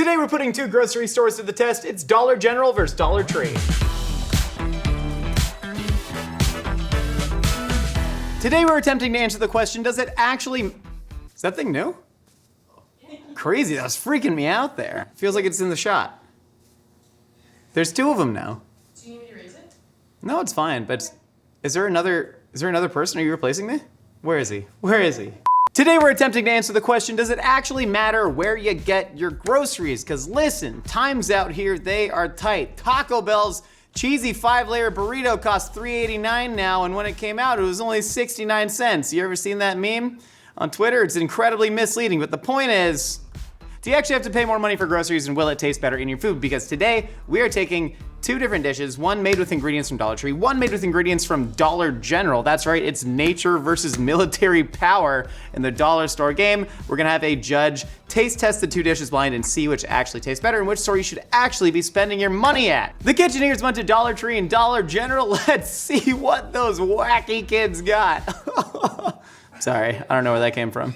Today we're putting two grocery stores to the test. It's Dollar General versus Dollar Tree. Today we're attempting to answer the question, does it actually... Is that thing new? Crazy, that was freaking me out there. Feels like it's in the shot. There's two of them now. Do you need me to raise it? No, it's fine, but is there another person? Are you replacing me? Where is he? Where is he? Today we're attempting to answer the question, does it actually matter where you get your groceries? Because listen, times out here, they are tight. Taco Bell's cheesy 5-layer burrito costs $3.89 now, and when it came out, it was only 69 cents. You ever seen that meme on Twitter? It's incredibly misleading, but the point is, do you actually have to pay more money for groceries, and will it taste better in your food? Because today, we are taking two different dishes, one made with ingredients from Dollar Tree, one made with ingredients from Dollar General. That's right, it's nature versus military power in the dollar store game. We're gonna have a judge taste test the two dishes blind and see which actually tastes better and which store you should actually be spending your money at. The Kitcheneers went to Dollar Tree and Dollar General. Let's see what those wacky kids got. Sorry, I don't know where that came from.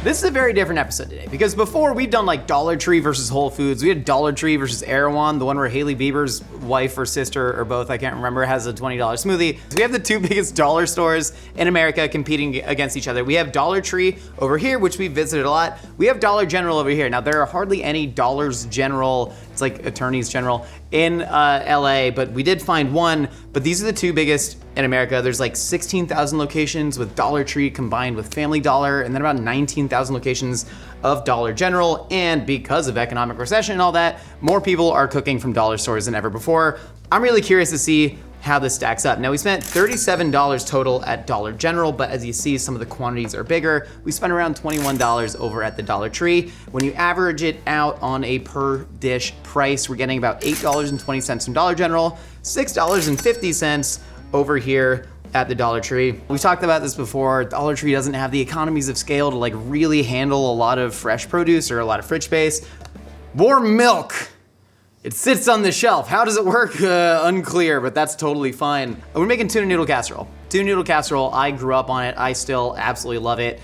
This is a very different episode today because before we've done like Dollar Tree versus Whole Foods. We had Dollar Tree versus Erewhon, the one where Hailey Bieber's wife or sister or both, I can't remember, has a $20 smoothie. So we have the two biggest dollar stores in America competing against each other. We have Dollar Tree over here, which we visited a lot. We have Dollar General over here. Now there are hardly any Dollars General, it's like Attorneys General, in LA, but we did find one. But these are the two biggest in America. There's like 16,000 locations with Dollar Tree combined with Family Dollar, and then about 19,000 locations of Dollar General. And because of economic recession and all that, more people are cooking from dollar stores than ever before. I'm really curious to see how this stacks up. Now we spent $37 total at Dollar General, but as you see, some of the quantities are bigger. We spent around $21 over at the Dollar Tree. When you average it out on a per dish price, we're getting about $8.20 from Dollar General, $6.50 over here at the Dollar Tree. We've talked about this before. Dollar Tree doesn't have the economies of scale to like really handle a lot of fresh produce or a lot of fridge space. More milk. It sits on the shelf. How does it work? Unclear, but that's totally fine. We're making tuna noodle casserole. Tuna noodle casserole, I grew up on it. I still absolutely love it.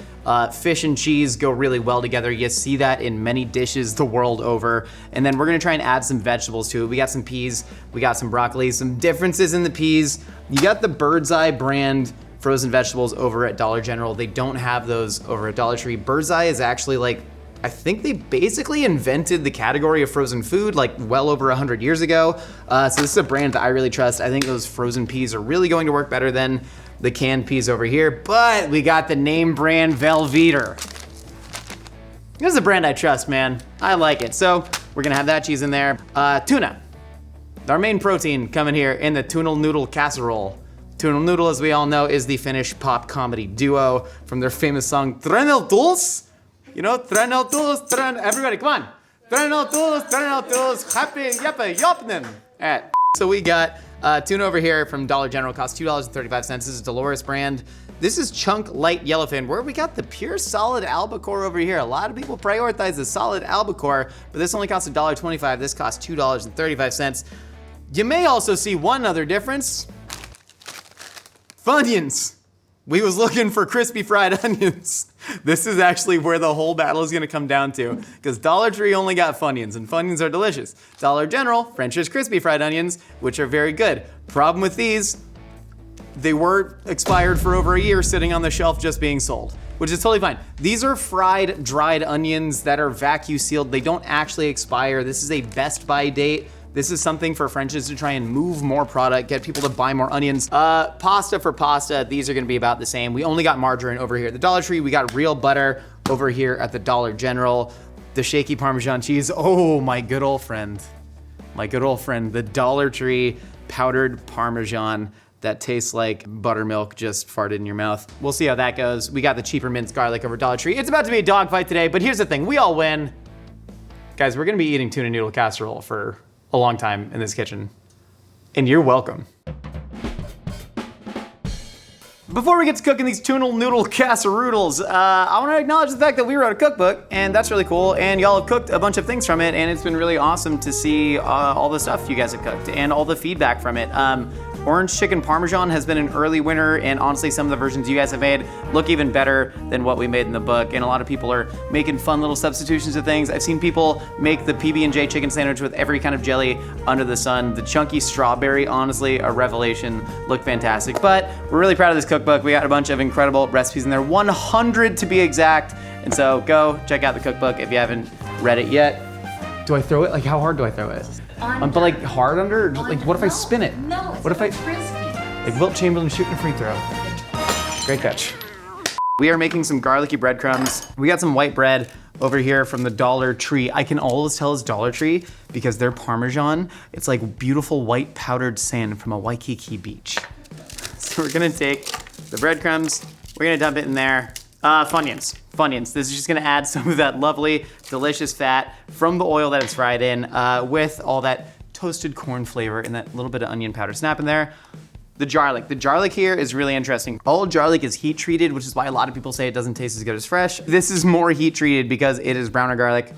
Fish and cheese go really well together. You see that in many dishes the world over. And then we're gonna try and add some vegetables to it. We got some peas, we got some broccoli, some differences in the peas. You got the Bird's Eye brand frozen vegetables over at Dollar General. They don't have those over at Dollar Tree. Bird's Eye is actually like, I think they basically invented the category of frozen food like well over 100 years ago. So this is a brand that I really trust. I think those frozen peas are really going to work better than the canned peas over here, but we got the name brand Velveeta. This is a brand I trust, man. I like it. So we're gonna have that cheese in there. Tuna, our main protein coming here in the tuna noodle casserole. Tuna noodle, as we all know, is the Finnish pop comedy duo from their famous song Trenel Tuls. You know, Trenel Tuls, everybody, come on. Trenel Tuls, happy yappa yopnin. All right, so we got tuna over here from Dollar General, costs $2.35. This is Dolores brand. This is Chunk Light Yellowfin, where we got the pure solid albacore over here. A lot of people prioritize the solid albacore, but this only costs $1.25. This costs $2.35. You may also see one other difference. Funyuns. We was looking for crispy fried onions. This is actually where the whole battle is gonna come down to, because Dollar Tree only got Funyuns, and Funyuns are delicious. Dollar General, French's crispy fried onions, which are very good. Problem with these, they were expired for over a year sitting on the shelf just being sold, which is totally fine. These are fried, dried onions that are vacuum sealed. They don't actually expire. This is a best by date. This is something for French's to try and move more product, get people to buy more onions. Pasta for pasta, these are gonna be about the same. We only got margarine over here at the Dollar Tree. We got real butter over here at the Dollar General. The shaky Parmesan cheese, oh, my good old friend. My good old friend, the Dollar Tree powdered Parmesan that tastes like buttermilk just farted in your mouth. We'll see how that goes. We got the cheaper minced garlic over Dollar Tree. It's about to be a dogfight today, but here's the thing, we all win. Guys, we're gonna be eating tuna noodle casserole for a long time in this kitchen, and you're welcome. Before we get to cooking these tuna noodle casseroodles, I wanna acknowledge the fact that we wrote a cookbook, and that's really cool, and y'all have cooked a bunch of things from it, and it's been really awesome to see all the stuff you guys have cooked and all the feedback from it. Orange chicken parmesan has been an early winner, and honestly, some of the versions you guys have made look even better than what we made in the book, and a lot of people are making fun little substitutions of things. I've seen people make the PB&J chicken sandwich with every kind of jelly under the sun. The chunky strawberry, honestly, a revelation, looked fantastic. But we're really proud of this cookbook. We got a bunch of incredible recipes in there, 100 to be exact, and so go check out the cookbook if you haven't read it yet. Do I throw it? Like, how hard do I throw it? But like hard under? Or just, like, what if I spin it? No, it's what if I frisbee. like Wilt Chamberlain shooting a free throw? Great catch. We are making some garlicky breadcrumbs. We got some white bread over here from the Dollar Tree. I can always tell it's Dollar Tree because their Parmesan, it's like beautiful white powdered sand from a Waikiki beach. So we're gonna take the breadcrumbs, we're gonna dump it in there. Funyuns. This is just gonna add some of that lovely, delicious fat from the oil that it's fried in with all that toasted corn flavor and that little bit of onion powder snap in there. The garlic. The garlic here is really interesting. All garlic is heat treated, which is why a lot of people say it doesn't taste as good as fresh. This is more heat treated because it is browner garlic.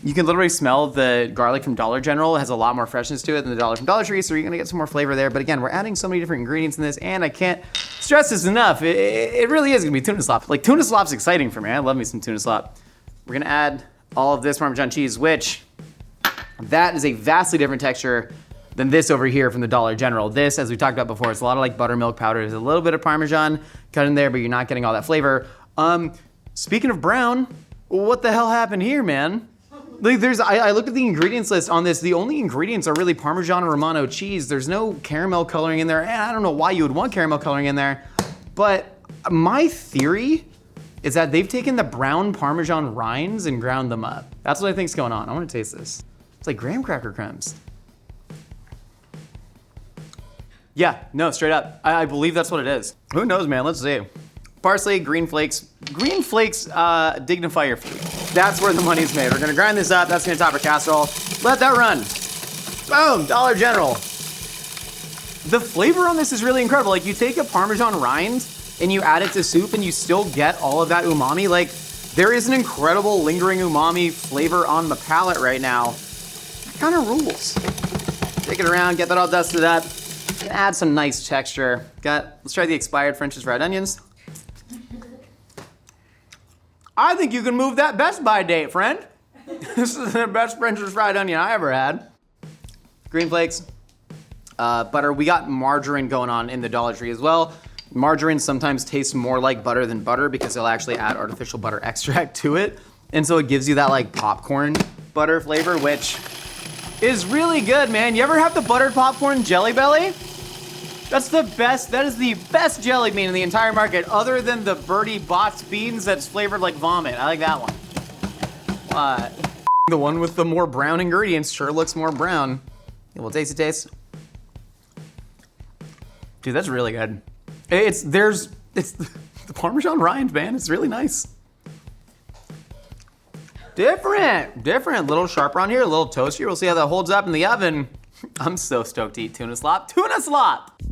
You can literally smell the garlic from Dollar General. It has a lot more freshness to it than the garlic from Dollar Tree, so you're gonna get some more flavor there. But again, we're adding so many different ingredients in this, and I can't stress this enough. It really is gonna be tuna slop. Like, tuna slop's exciting for me. I love me some tuna slop. We're gonna add all of this Parmesan cheese, which that is a vastly different texture than this over here from the Dollar General. This, as we talked about before, it's a lot of like buttermilk powder. There's a little bit of Parmesan cut in there, but you're not getting all that flavor. Speaking of brown, what the hell happened here, man? Like, I looked at the ingredients list on this. The only ingredients are really Parmesan and Romano cheese. There's no caramel coloring in there. And I don't know why you would want caramel coloring in there. But my theory is that they've taken the brown Parmesan rinds and ground them up. That's what I think's going on. I want to taste this. It's like graham cracker crumbs. Yeah, no, straight up. I believe that's what it is. Who knows, man? Let's see. Parsley, green flakes. Green flakes dignify your food. That's where the money's made. We're gonna grind this up. That's gonna top our casserole. Let that run. Boom, Dollar General. The flavor on this is really incredible. Like, you take a Parmesan rind and you add it to soup and you still get all of that umami. Like, there is an incredible lingering umami flavor on the palate right now. That kind of rules. Take it around, get that all dusted up. Add some nice texture. Let's try the expired French's fried onions. I think you can move that Best By date, friend. This is the best French's fried onion I ever had. Green flakes, butter. We got margarine going on in the Dollar Tree as well. Margarine sometimes tastes more like butter than butter because they'll actually add artificial butter extract to it. And so it gives you that like popcorn butter flavor, which is really good, man. You ever have the buttered popcorn Jelly Belly? That's the best, that is the best jelly bean in the entire market, other than the Birdie boxed beans that's flavored like vomit. I like that one. The one with the more brown ingredients sure looks more brown. Yeah, we'll taste. Dude, that's really good. It's the Parmesan rind, man. It's really nice. Different, little sharp around here, a little toastier. We'll see how that holds up in the oven. I'm so stoked to eat tuna slop. Tuna slop!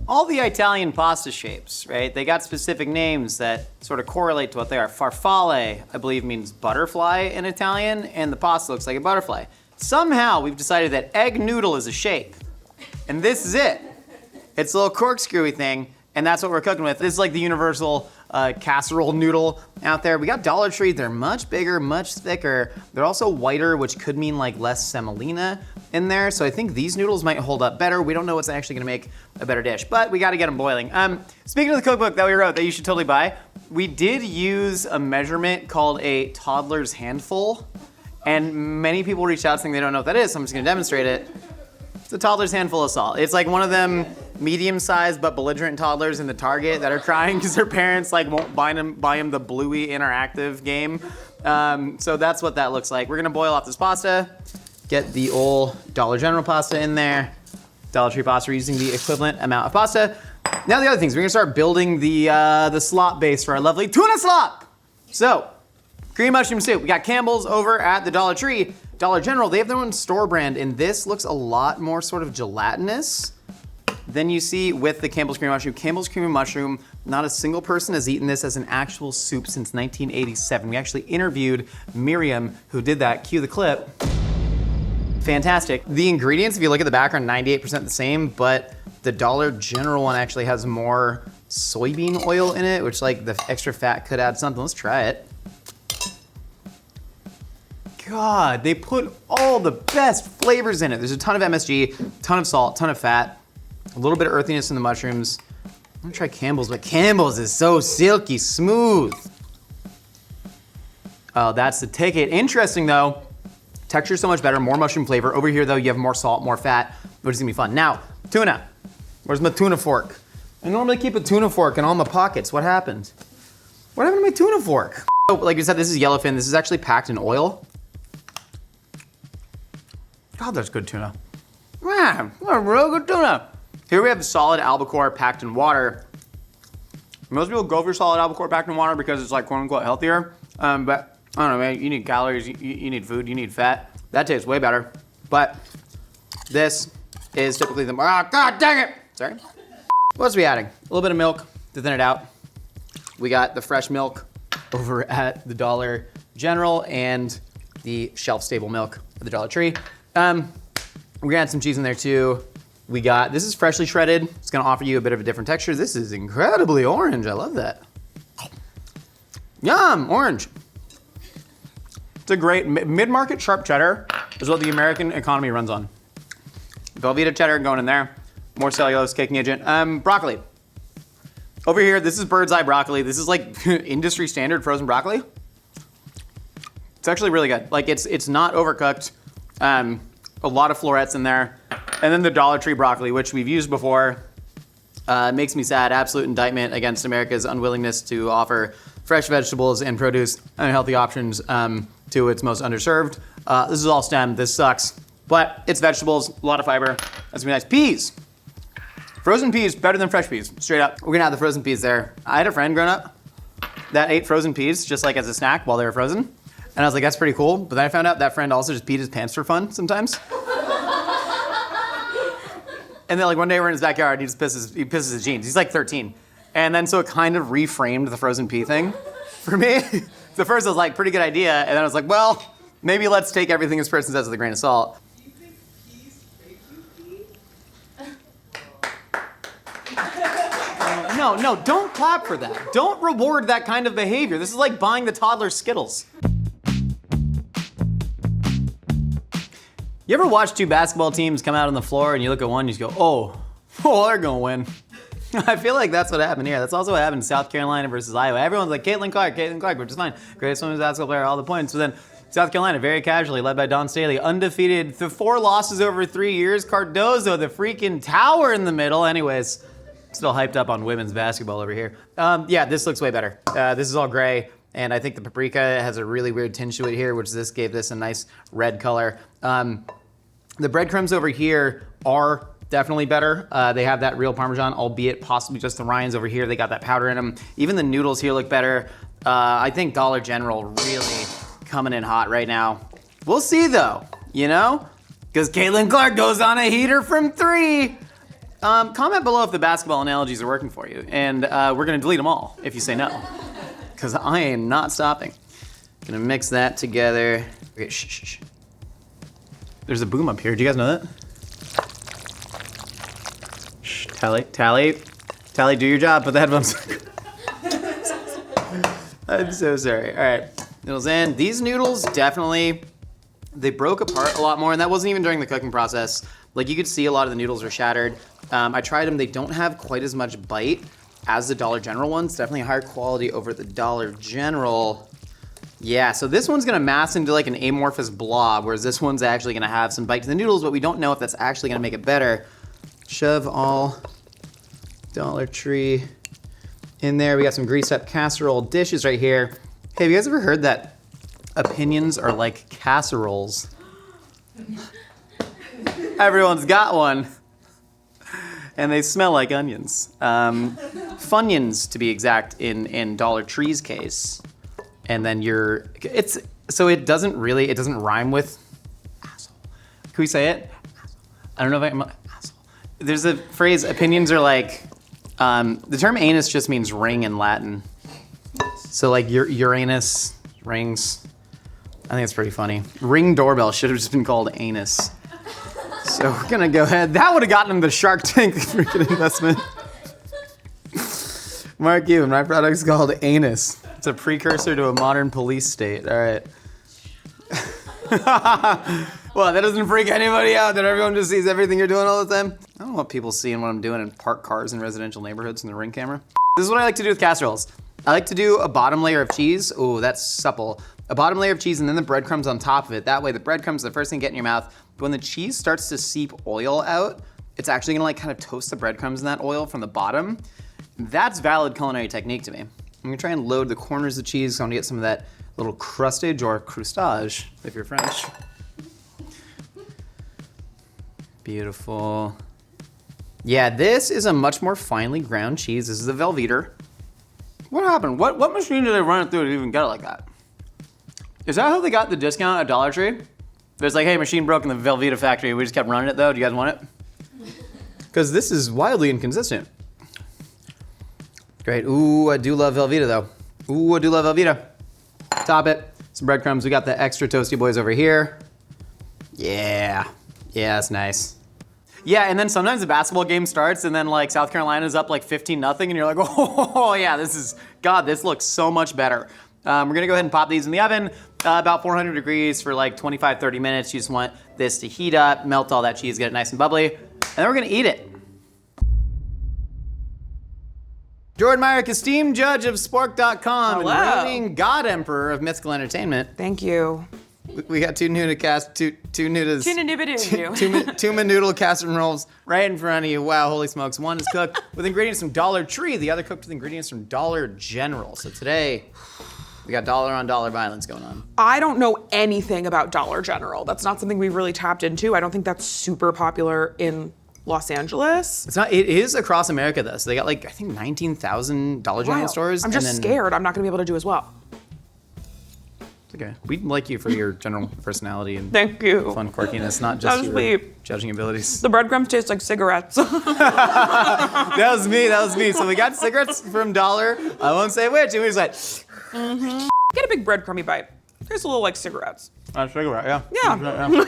All the Italian pasta shapes, right? They got specific names that sort of correlate to what they are. Farfalle, I believe, means butterfly in Italian, and the pasta looks like a butterfly. Somehow, we've decided that egg noodle is a shape, and this is it. It's a little corkscrewy thing, and that's what we're cooking with. This is like the universal casserole noodle out there. We got Dollar Tree. They're much bigger, much thicker. They're also whiter, which could mean like less semolina in there. So I think these noodles might hold up better. We don't know what's actually gonna make a better dish, but we gotta get them boiling. Speaking of the cookbook that we wrote that you should totally buy, we did use a measurement called a toddler's handful, and many people reached out saying they don't know what that is, so I'm just gonna demonstrate it. It's a toddler's handful of salt. It's like one of them medium-sized but belligerent toddlers in the Target that are crying because their parents like won't buy them the Bluey interactive game. So that's what that looks like. We're gonna boil off this pasta, get the old Dollar General pasta in there. Dollar Tree pasta, we're using the equivalent amount of pasta. Now the other things, we're gonna start building the slop base for our lovely tuna slop. So, cream mushroom soup. We got Campbell's over at the Dollar Tree. Dollar General, they have their own store brand, and this looks a lot more sort of gelatinous than you see with the Campbell's cream mushroom. Campbell's cream mushroom, not a single person has eaten this as an actual soup since 1987. We actually interviewed Miriam, who did that. Cue the clip. Fantastic. The ingredients, if you look at the background, 98% the same, but the Dollar General one actually has more soybean oil in it, which like the extra fat could add something. Let's try it. God, they put all the best flavors in it. There's a ton of MSG, ton of salt, ton of fat, a little bit of earthiness in the mushrooms. I'm gonna try Campbell's, but Campbell's is so silky smooth. Oh, that's the ticket. Interesting though, texture's so much better, more mushroom flavor. Over here though, you have more salt, more fat, which is gonna be fun. Now, tuna. Where's my tuna fork? I normally keep a tuna fork in all my pockets. What happened? What happened to my tuna fork? Oh, like I said, this is yellowfin. This is actually packed in oil. God, that's good tuna. Man, what a real good tuna. Here we have solid albacore packed in water. Most people go for solid albacore packed in water because it's like quote unquote healthier. But I don't know, man, you need calories, you need food, you need fat. That tastes way better. But this is typically the, God dang it. Sorry. What else are we adding? A little bit of milk to thin it out. We got the fresh milk over at the Dollar General and the shelf-stable milk at the Dollar Tree. We're gonna add some cheese in there too. We got, this is freshly shredded. It's gonna offer you a bit of a different texture. This is incredibly orange, I love that. Yum, orange. It's a great, mid-market sharp cheddar is what the American economy runs on. Velveeta cheddar going in there. More cellulose, caking agent. Broccoli. Over here, this is bird's eye broccoli. This is like industry standard frozen broccoli. It's actually really good. Like it's not overcooked. A lot of florets in there. And then the Dollar Tree broccoli, which we've used before. Makes me sad. Absolute indictment against America's unwillingness to offer fresh vegetables and produce and healthy options to its most underserved. This is all stem. This sucks. But it's vegetables, a lot of fiber. That's gonna be nice. Peas. Frozen peas, better than fresh peas, straight up. We're gonna add the frozen peas there. I had a friend growing up that ate frozen peas just like as a snack while they were frozen. And I was like, that's pretty cool. But then I found out that friend also just peed his pants for fun sometimes. And then like one day we're in his backyard, he pisses his jeans. He's like 13. And then so it kind of reframed the frozen pea thing for me. So first I was like, pretty good idea. And then I was like, well, maybe let's take everything this person says with a grain of salt. Do you think peas make you pee? No, don't clap for that. Don't reward that kind of behavior. This is like buying the toddler Skittles. You ever watch two basketball teams come out on the floor and you look at one and you just go, oh, they're gonna win. I feel like that's what happened here. That's also what happened in South Carolina versus Iowa. Everyone's like, Caitlin Clark, which is fine. Greatest women's basketball player, all the points. So then South Carolina, very casually, led by Dawn Staley, undefeated, the 4 losses over 3 years. Cardozo, the freaking tower in the middle. Anyways, still hyped up on women's basketball over here. Yeah, this looks way better. This is all gray, and I think the paprika has a really weird tinge to it here, which this gave this a nice red color. The breadcrumbs over here are definitely better. They have that real Parmesan, albeit possibly just the rinds over here. They got that powder in them. Even the noodles here look better. I think Dollar General really coming in hot right now. We'll see though, you know? Because Caitlin Clark goes on a heater from 3. Comment below if the basketball analogies are working for you. And we're gonna delete them all if you say no. Because I am not stopping. Gonna mix that together. Okay, shh. There's a boom up here. Do you guys know that? Shh, Tally, do your job. Put the headphones. I'm so sorry. All right, noodles in. These noodles definitely, they broke apart a lot more, and that wasn't even during the cooking process. Like you could see a lot of the noodles are shattered. I tried them. They don't have quite as much bite as the Dollar General ones. Definitely higher quality over the Dollar General. Yeah, so this one's gonna mass into like an amorphous blob, whereas this one's actually gonna have some bite to the noodles, but we don't know if that's actually gonna make it better. Shove all Dollar Tree in there. We got some greased up casserole dishes right here. Hey, have you guys ever heard that opinions are like casseroles? Everyone's got one. And they smell like onions. Funyuns, to be exact, in Dollar Tree's case. And then it doesn't rhyme with asshole. Can we say it? I don't know if I'm asshole. There's a phrase, opinions are like, the term anus just means ring in Latin. So like Uranus, rings. I think it's pretty funny. Ring doorbell should have just been called anus. So we're gonna go ahead. That would have gotten him the Shark Tank freaking investment. Mark Cuban, my product's called anus. It's a precursor to a modern police state. All right. Well, that doesn't freak anybody out that everyone just sees everything you're doing all the time. I don't want people seeing what I'm doing in parked cars in residential neighborhoods in the Ring camera. This is what I like to do with casseroles. I like to do a bottom layer of cheese. Ooh, that's supple. A bottom layer of cheese and then the breadcrumbs on top of it. That way the breadcrumbs are the first thing you get in your mouth. But when the cheese starts to seep oil out, it's actually gonna like kind of toast the breadcrumbs in that oil from the bottom. That's valid culinary technique to me. I'm gonna try and load the corners of cheese. So I'm gonna get some of that little crustage or croustage, if you're French. Beautiful. Yeah, this is a much more finely ground cheese. This is a Velveeta. What happened? What machine did they run it through to even get it like that? Is that how they got the discount at Dollar Tree? There's like, hey, machine broke in the Velveeta factory. We just kept running it though. Do you guys want it? Because this is wildly inconsistent. Great. Ooh, I do love Velveeta though. Ooh, I do love Velveeta. Top it. Some breadcrumbs. We got the extra toasty boys over here. Yeah. Yeah, that's nice. Yeah, and then sometimes the basketball game starts and then like South Carolina's up like 15-0 and you're like, oh yeah, this looks so much better. We're gonna go ahead and pop these in the oven, about 400 degrees for like 25, 30 minutes. You just want this to heat up, melt all that cheese, get it nice and bubbly, and then we're gonna eat it. Jordan Myrick, esteemed judge of Spork.com Hello. and reigning God Emperor of Mythical Entertainment. Thank you. We got two noodle casseroles right in front of you. Wow, holy smokes. One is cooked with ingredients from Dollar Tree, the other cooked with ingredients from Dollar General. So today, we got dollar on dollar violence going on. I don't know anything about Dollar General. That's not something we've really tapped into. I don't think that's super popular in Los Angeles. It's not, it is across America though. So they got like, I think 19,000 Dollar General stores. I'm just scared I'm not gonna be able to do as well. Okay, we like you for your general personality and Thank you. fun quirkiness, not just your sweet. judging abilities. The breadcrumbs taste like cigarettes. That was me. So we got cigarettes from Dollar. I won't say which. And we was like, Get a big breadcrumby bite. Tastes a little like cigarettes. a cigarette, yeah. Yeah.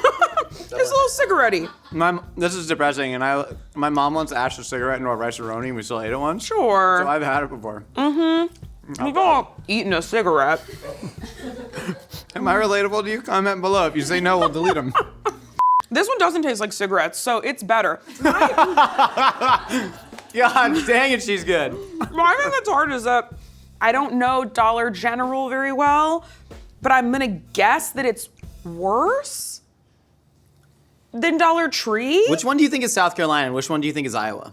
Tastes a little cigarette-y. This is depressing, and my mom once asked a cigarette into a rice-a-roni, and we still ate it once. Sure. So I've had it before. We've all eaten a cigarette. Am I relatable to you? Comment below. If you say no, we'll delete them. This one doesn't taste like cigarettes, so it's better. God dang it, she's good. My thing that's hard is that I don't know Dollar General very well, but I'm gonna guess that it's worse than Dollar Tree. Which one do you think is South Carolina, and which one do you think is Iowa?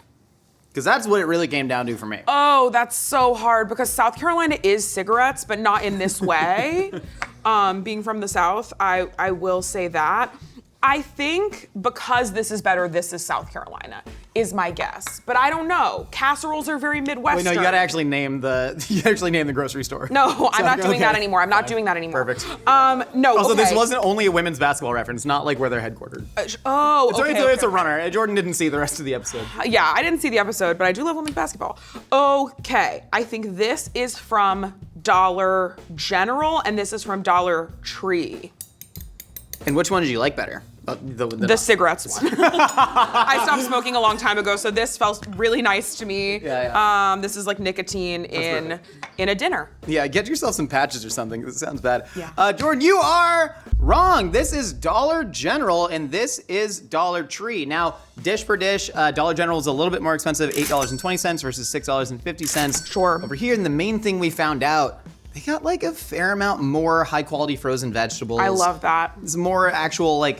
Because that's what it really came down to for me. Oh, that's so hard because South Carolina is cigarettes, but not in this way. Being from the South, I will say that. I think because this is better, this is South Carolina, is my guess. But I don't know. Casseroles are very Midwestern. Wait, no, you gotta actually name the grocery store. No, I'm not doing okay. that anymore. I'm not Fine. doing that anymore. Perfect. No, Also, okay. this wasn't only a women's basketball reference, not like where they're headquartered. It's a runner. Jordan didn't see the rest of the episode. Yeah, I didn't see the episode, but I do love women's basketball. Okay, I think this is from Dollar General, and this is from Dollar Tree. And which one did you like better? The cigarettes one. I stopped smoking a long time ago, so this felt really nice to me. Yeah. This is like nicotine in a dinner. Yeah, get yourself some patches or something, 'cause it sounds bad. Yeah. Jordan, you are wrong. This is Dollar General, and this is Dollar Tree. Now, dish per dish, Dollar General is a little bit more expensive, $8.20 versus $6.50. Sure. Over here, and the main thing we found out, they got like a fair amount more high quality frozen vegetables. I love that. It's more actual like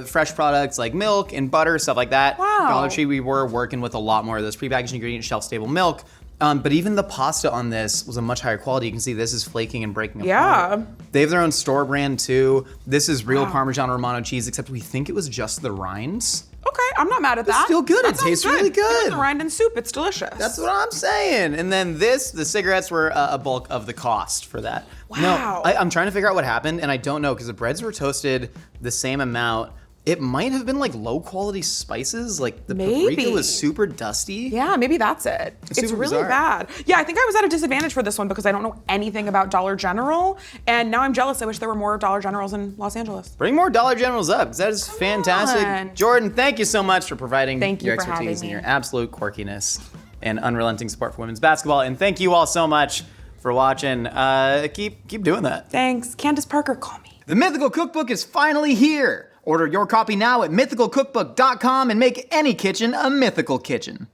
fresh products like milk and butter, stuff like that. Wow. Dollar Tree, we were working with a lot more of those prepackaged ingredient, shelf stable milk. But even the pasta on this was a much higher quality. You can see this is flaking and breaking apart. Yeah. They have their own store brand too. This is real Parmesan Romano cheese, except we think it was just the rinds. Okay, I'm not mad at that. still good. That It sounds tastes really Give it good. the rind and soup. It's delicious. That's what I'm saying. And then the cigarettes were a bulk of the cost for that. Wow. No, I'm trying to figure out what happened, and I don't know because the breads were toasted the same amount. It might have been like low quality spices. Like the Maybe. paprika was super dusty. Yeah, maybe that's it. It's super really bizarre. bad. Yeah, I think I was at a disadvantage for this one because I don't know anything about Dollar General, and now I'm jealous. I wish there were more Dollar Generals in Los Angeles. Bring more Dollar Generals up, because that is fantastic. on. Jordan, thank you so much for providing Thank you your for having expertise and me. your absolute quirkiness and unrelenting support for women's basketball. And thank you all so much for watching. Keep doing that. Thanks. Candace Parker, call me. The Mythical Cookbook is finally here. Order your copy now at mythicalcookbook.com and make any kitchen a mythical kitchen.